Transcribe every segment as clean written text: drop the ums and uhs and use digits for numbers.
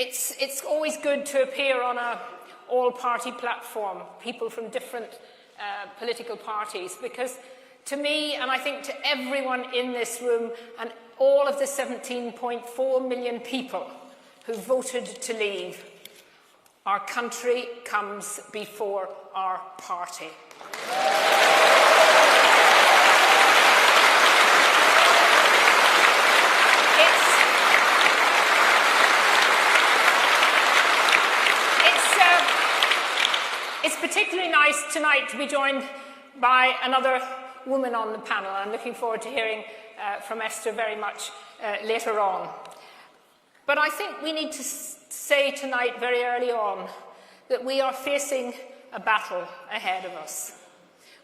It's always good to appear on an all-party platform, people from different political parties, because to me, and I think to everyone in this room, and all of the 17.4 million people who voted to leave, our country comes before our party. It's particularly nice tonight to be joined by another woman on the panel. I'm looking forward to hearing from Esther very much later on. But I think we need to say tonight, very early on, that we are facing a battle ahead of us.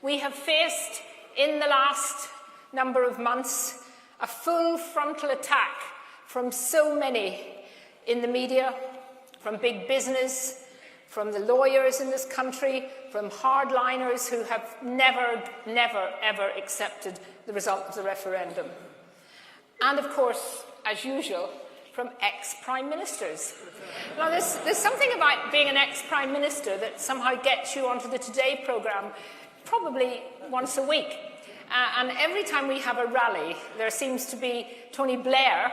We have faced, in the last number of months, a full frontal attack from so many in the media, from big business, from the lawyers in this country, from hardliners who have never, ever accepted the result of the referendum. And of course, as usual, from ex-prime ministers. Now, there's something about being an ex-prime minister that somehow gets you onto the Today programme probably once a week. And every time we have a rally, there seems to be Tony Blair.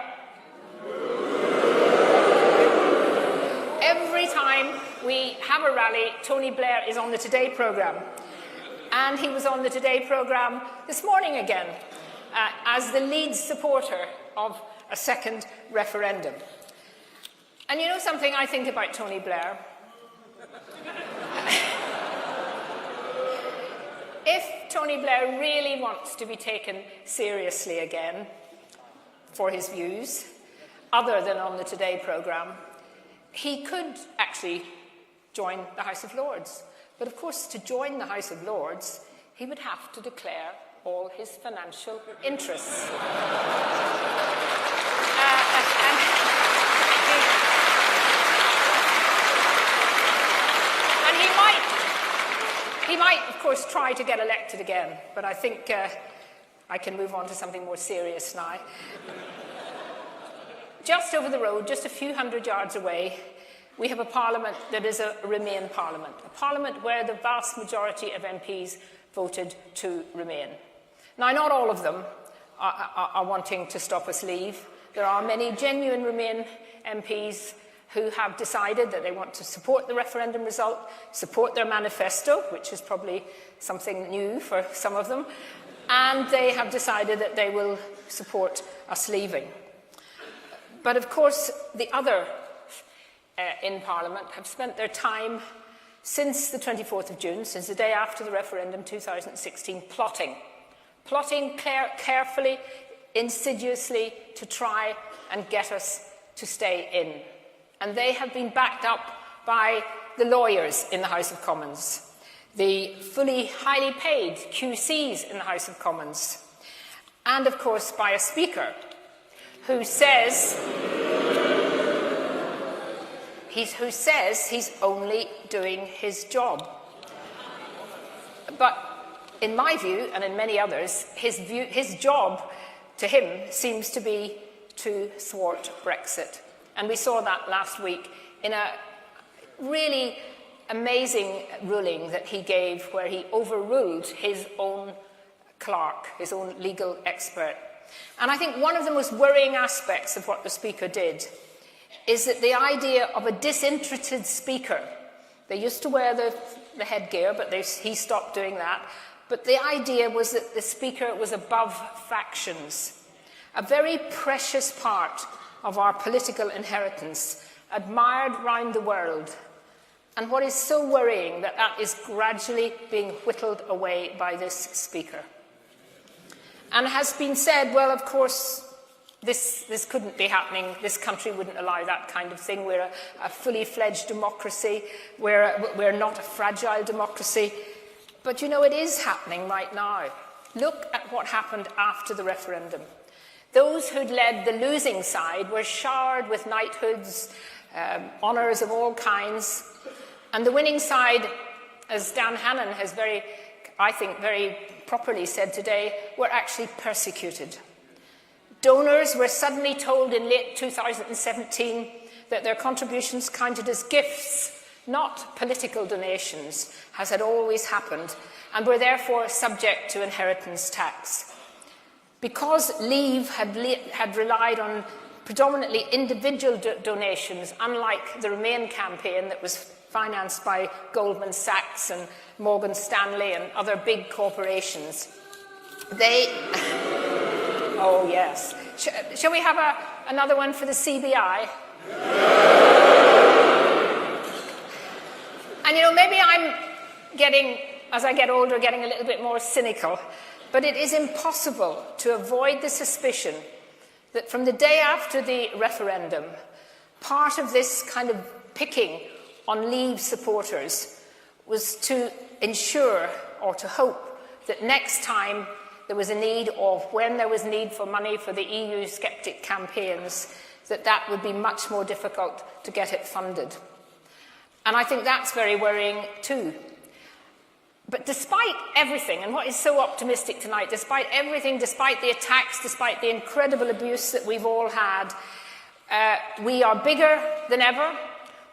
Every time we have a rally, Tony Blair is on the Today programme. And he was on the Today programme this morning again as the lead supporter of a second referendum. And you know something I think about Tony Blair? If Tony Blair really wants to be taken seriously again for his views, other than on the Today programme, he could actually join the House of Lords. But of course, to join the House of Lords, he would have to declare all his financial interests. He might, of course, try to get elected again, but I think I can move on to something more serious now. Just over the road, just a few hundred yards away, we have a parliament that is a Remain parliament, a parliament where the vast majority of MPs voted to remain. Now, not all of them are wanting to stop us leave. There are many genuine Remain MPs who have decided that they want to support the referendum result, support their manifesto, which is probably something new for some of them, and they have decided that they will support us leaving. But of course, the other in Parliament have spent their time since the 24th of June, since the day after the referendum 2016, plotting carefully, insidiously to try and get us to stay in. And they have been backed up by the lawyers in the House of Commons, the fully highly paid QCs in the House of Commons, and of course by a Speaker who says he's only doing his job. But in my view, and in many others, his job to him seems to be to thwart Brexit. And we saw that last week in a really amazing ruling that he gave where he overruled his own clerk, his own legal expert. And I think one of the most worrying aspects of what the Speaker did is that the idea of a disinterested Speaker, they used to wear the headgear, but he stopped doing that, but the idea was that the Speaker was above factions, a very precious part of our political inheritance, admired round the world. And what is so worrying that is gradually being whittled away by this Speaker. And it has been said, well, of course, this couldn't be happening. This country wouldn't allow that kind of thing. We're a fully fledged democracy. We're not a fragile democracy. But you know, it is happening right now. Look at what happened after the referendum. Those who'd led the losing side were showered with knighthoods, honours of all kinds. And the winning side, as Dan Hannan has very properly said today, were actually persecuted. Donors were suddenly told in late 2017 that their contributions counted as gifts, not political donations, as had always happened, and were therefore subject to inheritance tax. Because Leave had relied on predominantly individual donations, unlike the Remain campaign that was financed by Goldman Sachs and Morgan Stanley and other big corporations, they... Oh, yes. Shall we have another one for the CBI? And, you know, maybe I'm getting, as I get older, getting a little bit more cynical, but it is impossible to avoid the suspicion that from the day after the referendum, part of this kind of picking on Leave supporters was to ensure or to hope that next time there was a need, or when there was need for money for the EU sceptic campaigns, that would be much more difficult to get it funded. And I think that's very worrying too. But despite everything, and what is so optimistic tonight, despite everything, despite the attacks, despite the incredible abuse that we've all had, we are bigger than ever,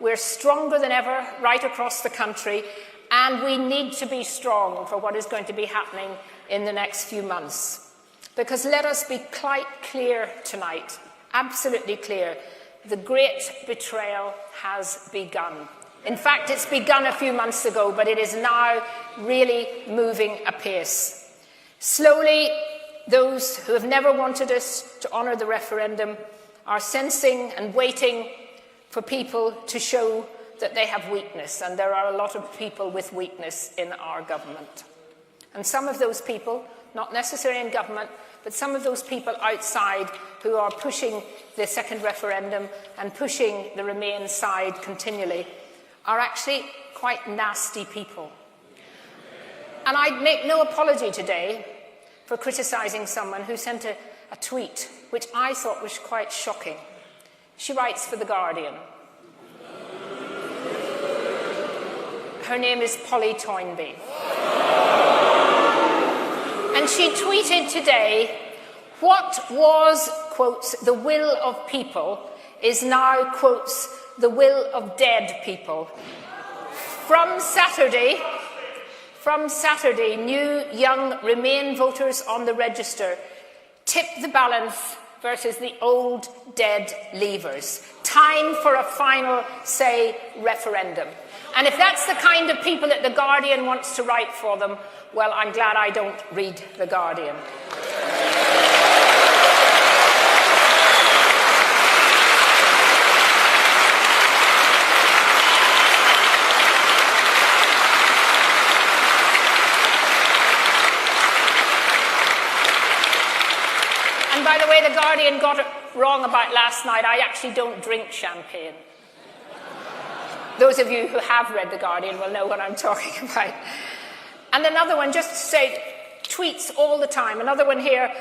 we're stronger than ever right across the country, and we need to be strong for what is going to be happening in the next few months. Because let us be quite clear tonight, absolutely clear, the great betrayal has begun. In fact, it's begun a few months ago, but it is now really moving apace. Slowly, those who have never wanted us to honour the referendum are sensing and waiting for people to show that they have weakness, and there are a lot of people with weakness in our government. And some of those people, not necessarily in government, but some of those people outside who are pushing the second referendum and pushing the Remain side continually, are actually quite nasty people. And I make no apology today for criticising someone who sent a tweet which I thought was quite shocking. She writes for The Guardian. Her name is Polly Toynbee. And she tweeted today, what was, quotes, the will of people is now, quotes, the will of dead people. From Saturday, new young Remain voters on the register tip the balance versus the old dead Leavers. Time for a final say referendum. And if that's the kind of people that The Guardian wants to write for them, well, I'm glad I don't read The Guardian. And by the way, The Guardian got it wrong about last night. I actually don't drink champagne. Those of you who have read The Guardian will know what I'm talking about. And another one, just to say, tweets all the time. Another one here,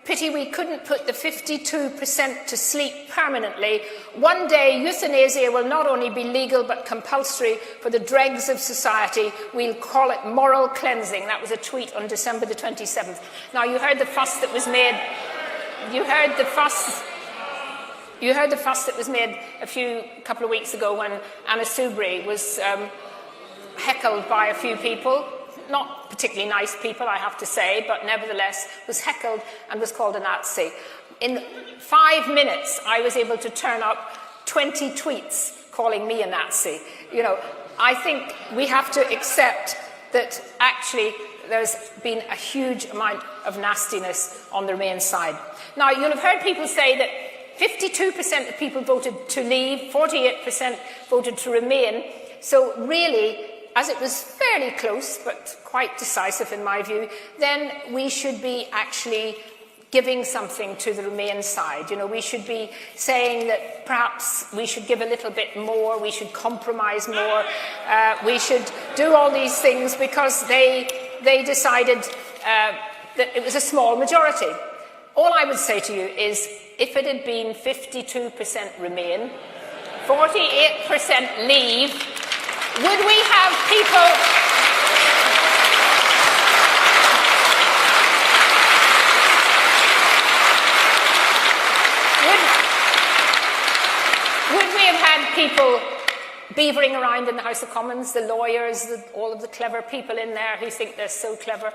pity we couldn't put the 52% to sleep permanently. One day, euthanasia will not only be legal but compulsory for the dregs of society. We'll call it moral cleansing. That was a tweet on December the 27th. Now, you heard the fuss that was made. You heard the fuss that was made a couple of weeks ago when Anna Soubry was heckled by a few people. Not particularly nice people, I have to say, but nevertheless was heckled and was called a Nazi. In 5 minutes, I was able to turn up 20 tweets calling me a Nazi. You know, I think we have to accept that actually there's been a huge amount of nastiness on the Remain side. Now, you'll have heard people say that 52% of people voted to leave, 48% voted to remain. So really, as it was fairly close, but quite decisive in my view, then we should be actually giving something to the Remain side. You know, we should be saying that perhaps we should give a little bit more, we should compromise more, we should do all these things because they decided that it was a small majority. All I would say to you is, if it had been 52% Remain, 48% Leave, would we have people... Would we have people beavering around in the House of Commons, the lawyers, all of the clever people in there who think they're so clever,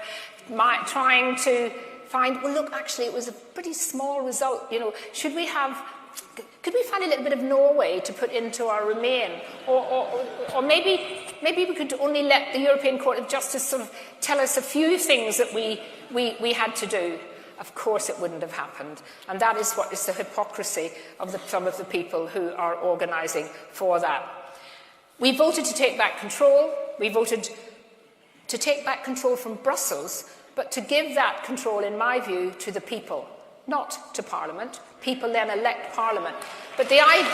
trying to find, well, look, actually, it was a pretty small result. You know, could we find a little bit of Norway to put into our Remain? Or maybe we could only let the European Court of Justice sort of tell us a few things that we had to do. Of course it wouldn't have happened. And that is what is the hypocrisy of some of the people who are organising for that. We voted to take back control. We voted to take back control from Brussels, but to give that control, in my view, to the people, not to Parliament. People then elect Parliament. But the idea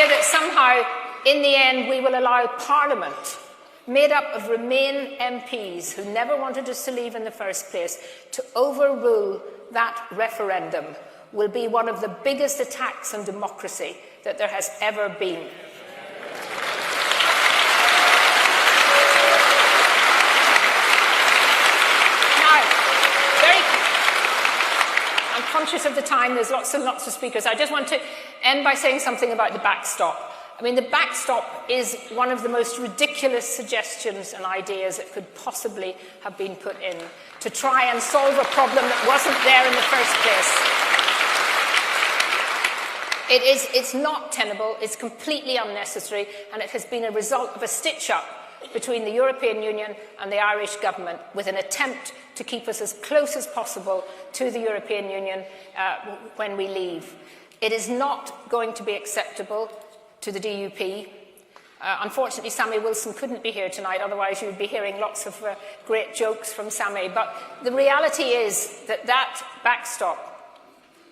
that somehow, in the end, we will allow Parliament, made up of Remain MPs who never wanted us to leave in the first place, to overrule that referendum will be one of the biggest attacks on democracy that there has ever been. Now, I'm conscious of the time, there's lots and lots of speakers. I just want to end by saying something about the backstop. I mean, the backstop is one of the most ridiculous suggestions and ideas that could possibly have been put in to try and solve a problem that wasn't there in the first place. It's not tenable, it's completely unnecessary, and it has been a result of a stitch-up between the European Union and the Irish government with an attempt to keep us as close as possible to the European Union when we leave. It is not going to be acceptable to the DUP. Unfortunately, Sammy Wilson couldn't be here tonight, otherwise you'd be hearing lots of great jokes from Sammy. But the reality is that that backstop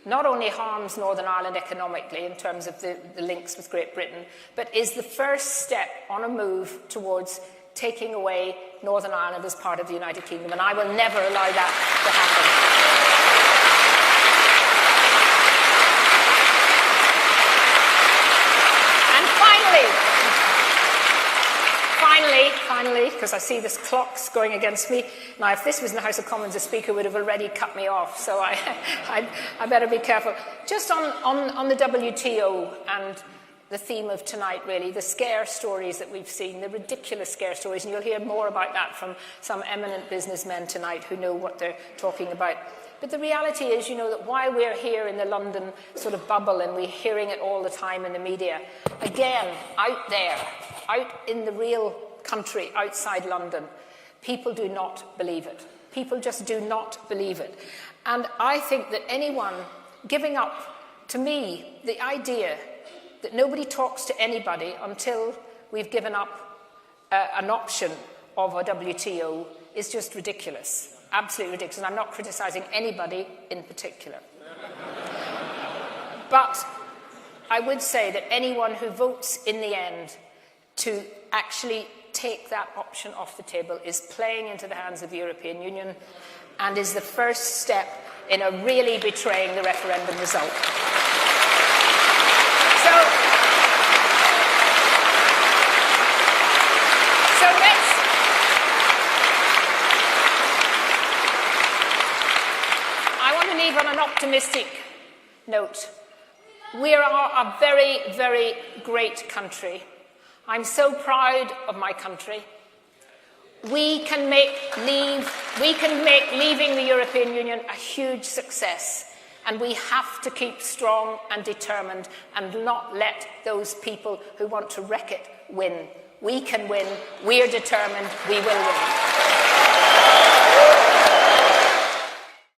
not only harms Northern Ireland economically in terms of the links with Great Britain, but is the first step on a move towards taking away Northern Ireland as part of the United Kingdom, and I will never allow that to happen. Finally, because I see this clock's going against me. Now, if this was in the House of Commons, the Speaker would have already cut me off, so I better be careful. Just on the WTO and the theme of tonight, really, the scare stories that we've seen, the ridiculous scare stories, and you'll hear more about that from some eminent businessmen tonight who know what they're talking about. But the reality is, you know, that while we're here in the London sort of bubble and we're hearing it all the time in the media, again, out there, out in the real country outside London, people do not believe it. People just do not believe it. And I think that anyone giving up, to me, the idea that nobody talks to anybody until we've given up an option of a WTO is just ridiculous. Absolutely ridiculous. And I'm not criticising anybody in particular. But I would say that anyone who votes in the end to actually take that option off the table is playing into the hands of the European Union and is the first step in a really betraying the referendum result. So let's... I want to leave on an optimistic note. We are a very, very great country. I'm so proud of my country. We can make leaving the European Union a huge success, and we have to keep strong and determined and not let those people who want to wreck it win. We can win. We're determined. We will win.